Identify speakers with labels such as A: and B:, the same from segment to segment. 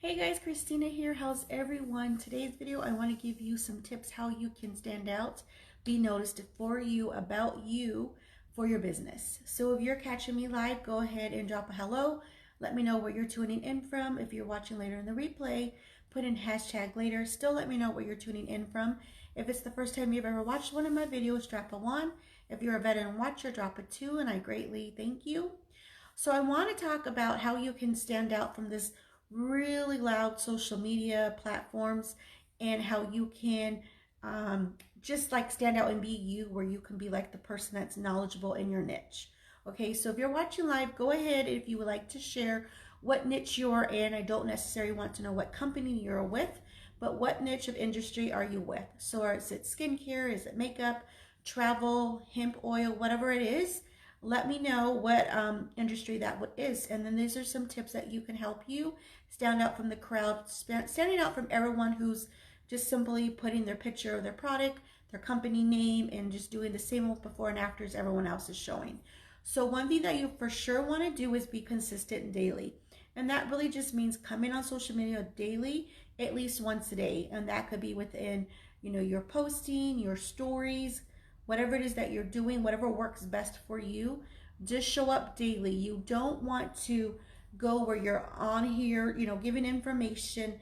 A: Hey guys, Christina here. How's everyone? Today's video, I want to give you some tips how you can stand out, be noticed for you, about you, for your business. So if you're catching me live, go ahead and drop a hello. Let me know where you're tuning in from. If you're watching later in the replay, put in hashtag later. Still let me know where you're tuning in from. If it's the first time you've ever watched one of my videos, drop a 1. If you're a veteran watcher, drop a 2, and I greatly thank you. So I want to talk about how you can stand out from this really loud social media platforms and how you can just like stand out and be you, where you can be like the person that's knowledgeable in your niche. Okay, so if you're watching live, go ahead if you would like to share what niche you're in. I don't necessarily want to know what company you're with, but what niche of industry are you with? So is it skincare? Is it makeup, travel, hemp oil, whatever it is? Let me know what industry that is. And then these are some tips that you can help you stand out from the crowd, standing out from everyone who's just simply putting their picture of their product, their company name, and just doing the same before and afters everyone else is showing. So one thing that you for sure want to do is be consistent daily. And that really just means coming on social media daily, at least once a day. And that could be within, your posting, your stories, whatever it is that you're doing, whatever works best for you. Just show up daily. You don't want to go where you're on here, giving information,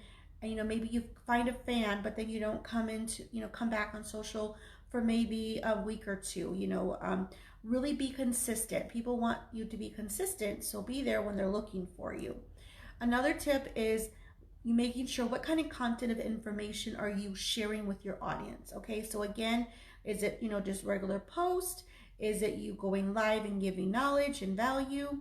A: and maybe you find a fan, but then you don't come back on social for maybe a week or two. Really be consistent. People want you to be consistent, so be there when they're looking for you. Another tip is you making sure what kind of content of information are you sharing with your audience. Okay, so again, is it just regular post? Is it you going live and giving knowledge and value?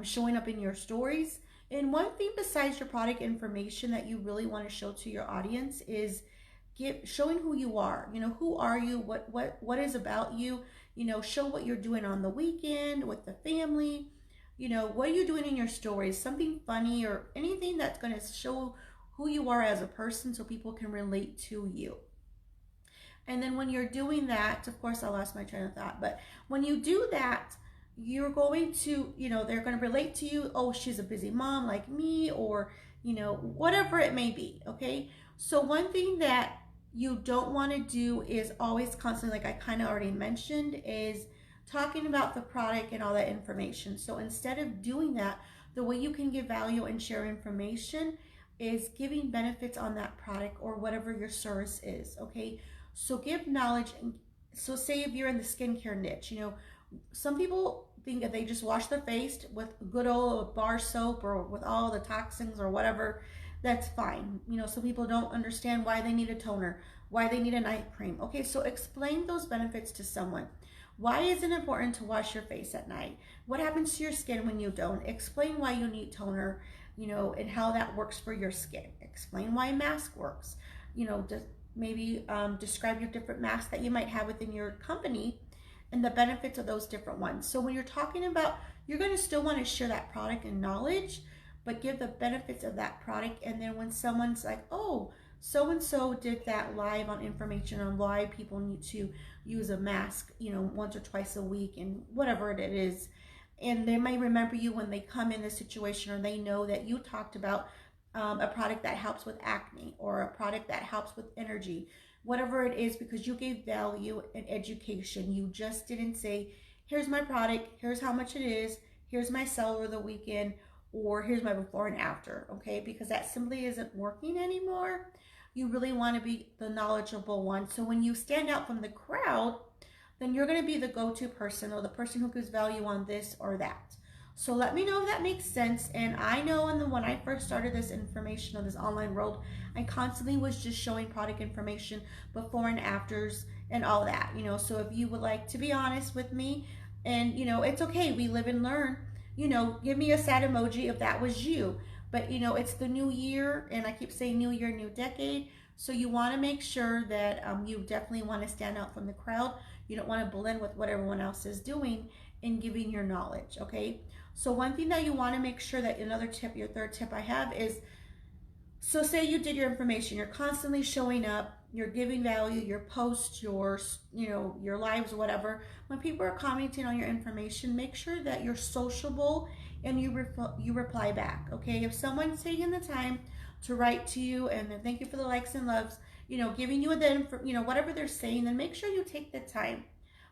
A: Showing up in your stories. And one thing besides your product information that you really want to show to your audience is showing who you are. Who are you? What is about you? Show what you're doing on the weekend with the family. What are you doing in your stories? Something funny or anything that's going to show who you are as a person so people can relate to you. And then when you're doing that, of course, I lost my train of thought, but when you do that, you're going to, they're going to relate to you. Oh, she's a busy mom like me, or, whatever it may be. Okay. So one thing that you don't want to do is always constantly, like I kind of already mentioned, is talking about the product and all that information. So instead of doing that, the way you can give value and share information is giving benefits on that product or whatever your service is. Okay. So give knowledge. So say if you're in the skincare niche, some people think that they just wash their face with good old bar soap or with all the toxins or whatever, that's fine. Some people don't understand why they need a toner, why they need a night cream. Okay, so explain those benefits to someone. Why is it important to wash your face at night? What happens to your skin when you don't? Explain why you need toner, and how that works for your skin. Explain why mask works. Maybe describe your different masks that you might have within your company and the benefits of those different ones. So when you're talking about, you're going to still want to share that product and knowledge, but give the benefits of that product. And then when someone's like, oh, so-and-so did that live on information on why people need to use a mask, once or twice a week and whatever it is. And they may remember you when they come in this situation, or they know that you talked about a product that helps with acne or a product that helps with energy, whatever it is, because you gave value and education. You just didn't say, here's my product, here's how much it is, here's my sell over the weekend, or here's my before and after. Okay, because that simply isn't working anymore. You really want to be the knowledgeable one. So when you stand out from the crowd, then you're going to be the go-to person, or the person who gives value on this or that. So let me know if that makes sense. And I know when I first started this information on this online world, I constantly was just showing product information, before and afters and all that, So if you would like to be honest with me, and it's okay, we live and learn, give me a sad emoji if that was you. But it's the new year, and I keep saying new year, new decade. So you want to make sure that you definitely want to stand out from the crowd. You don't want to blend with what everyone else is doing in giving your knowledge. Okay. So one thing that you want to make sure that, another tip, your third tip I have is, so say you did your information, you're constantly showing up, you're giving value, your posts, your lives, whatever. When people are commenting on your information, make sure that you're sociable and you reply back. Okay, if someone's taking the time to write to you and then thank you for the likes and loves, giving you whatever they're saying, then make sure you take the time.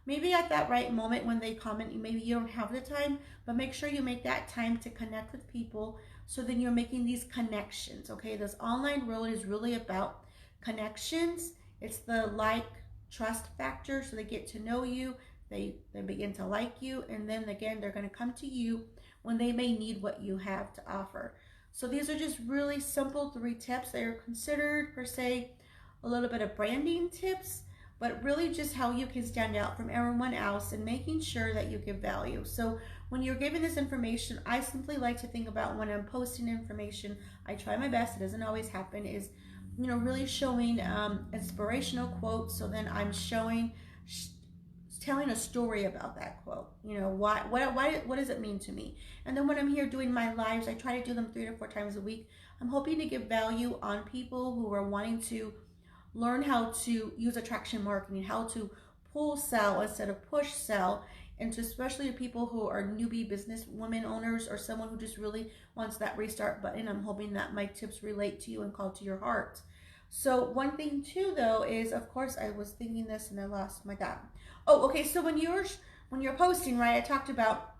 A: Maybe at that right moment when they comment, maybe you don't have the time, but make sure you make that time to connect with people, so then you're making these connections. Okay, this online world is really about connections. It's the trust factor, so they get to know you, they begin to like you, and then again they're going to come to you when they may need what you have to offer. So these are just really simple 3 tips that are considered per se a little bit of branding tips, but really just how you can stand out from everyone else and making sure that you give value. So when you're giving this information, I simply like to think about when I'm posting information, I try my best, it doesn't always happen, is really showing inspirational quotes. So then I'm telling a story about that quote. What does it mean to me? And then when I'm here doing my lives, I try to do them 3 to 4 times a week. I'm hoping to give value on people who are wanting to learn how to use attraction marketing, how to pull sell instead of push sell, and to especially people who are newbie business women owners or someone who just really wants that restart button. I'm hoping that my tips relate to you and call to your heart. So one thing too though is, of course, I was thinking this and I lost my thought. Oh, okay, so when you're posting, right, I talked about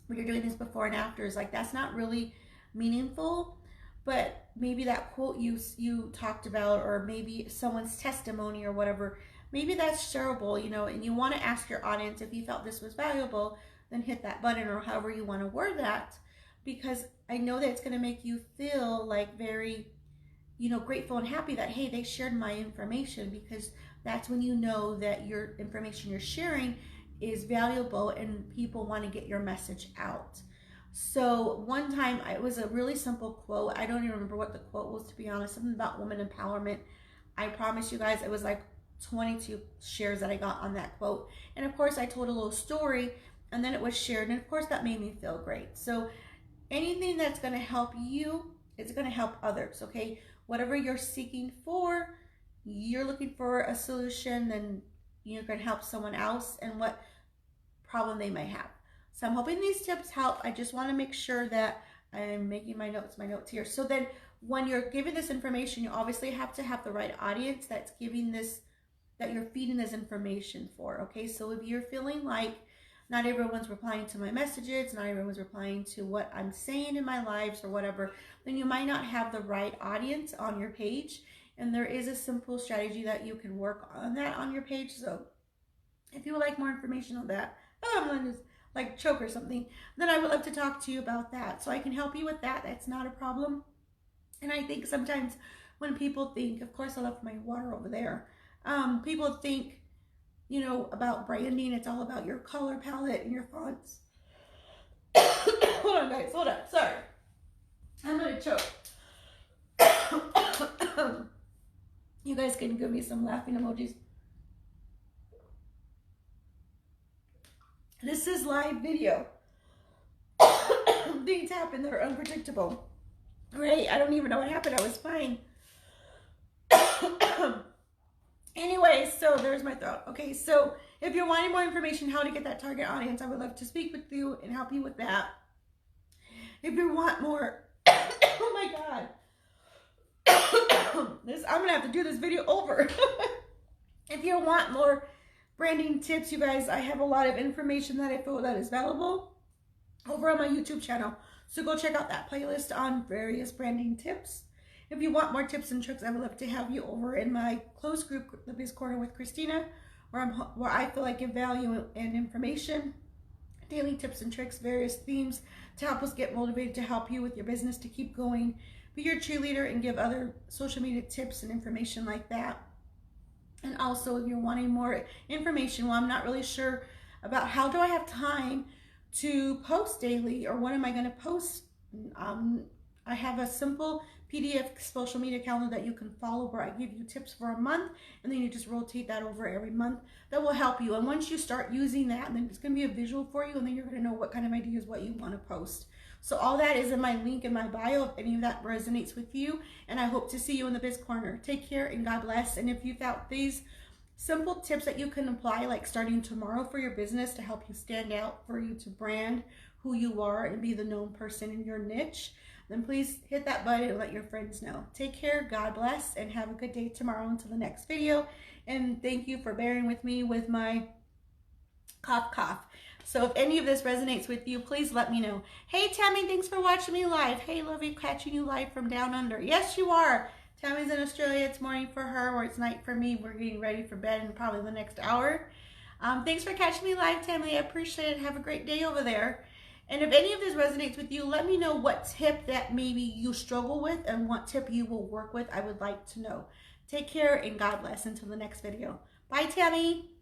A: when you're doing this before and afters, like that's not really meaningful, but maybe that quote you talked about, or maybe someone's testimony or whatever, maybe that's shareable, and you want to ask your audience, if you felt this was valuable, then hit that button, or however you want to word that, because I know that it's going to make you feel like very, grateful and happy that, hey, they shared my information, because that's when you know that your information you're sharing is valuable and people want to get your message out. So one time, it was a really simple quote. I don't even remember what the quote was, to be honest. Something about woman empowerment. I promise you guys, it was like 22 shares that I got on that quote. And of course, I told a little story, and then it was shared. And of course, that made me feel great. So anything that's going to help you is going to help others, okay? Whatever you're seeking for, you're looking for a solution, then you're going to help someone else and what problem they may have. So I'm hoping these tips help. I just want to make sure that I'm making my notes here. So then when you're giving this information, you obviously have to have the right audience that's giving this, that you're feeding this information for, okay? So if you're feeling like not everyone's replying to my messages, not everyone's replying to what I'm saying in my lives or whatever, then you might not have the right audience on your page. And there is a simple strategy that you can work on that on your page. So if you would like more information on that, I'm going to like choke or something, then I would love to talk to you about that. So I can help you with that. That's not a problem. And I think sometimes when people think, of course I left my water over there, people think, about branding, it's all about your color palette and your fonts. Hold on guys, hold up, sorry. I'm gonna choke. You guys can give me some laughing emojis. This is live video. Things happen that are unpredictable. Right? I don't even know what happened. I was fine. Anyway, so there's my throat. Okay, so if you're wanting more information how to get that target audience, I would love to speak with you and help you with that. If you want more, oh my God. I'm gonna have to do this video over. If you want more branding tips, you guys, I have a lot of information that I feel that is valuable over on my YouTube channel. So go check out that playlist on various branding tips. If you want more tips and tricks, I would love to have you over in my closed group, The Biz Corner with Christina, where I feel like give value and information, daily tips and tricks, various themes to help us get motivated to help you with your business to keep going, be your cheerleader, and give other social media tips and information like that. And also, if you're wanting more information, well, I'm not really sure about how do I have time to post daily, or when am I going to post? I have a simple PDF social media calendar that you can follow, where I give you tips for a month, and then you just rotate that over every month. That will help you. And once you start using that, then it's going to be a visual for you, and then you're going to know what kind of ideas, what you want to post. So all that is in my link in my bio if any of that resonates with you. And I hope to see you in the Biz Corner. Take care and God bless. And if you found these simple tips that you can apply, like starting tomorrow for your business to help you stand out, for you to brand, who you are and be the known person in your niche, then please hit that button and let your friends know. Take care, God bless, and have a good day tomorrow until the next video. And thank you for bearing with me with my cough. So if any of this resonates with you, please let me know. Hey Tammy, thanks for watching me live. Hey, love you, catching you live from down under. Yes, you are. Tammy's in Australia. It's morning for her, or it's night for me. We're getting ready for bed in probably the next hour. Thanks for catching me live, Tammy. I appreciate it. Have a great day over there. And if any of this resonates with you, let me know what tip that maybe you struggle with and what tip you will work with. I would like to know. Take care and God bless until the next video. Bye, Tammy.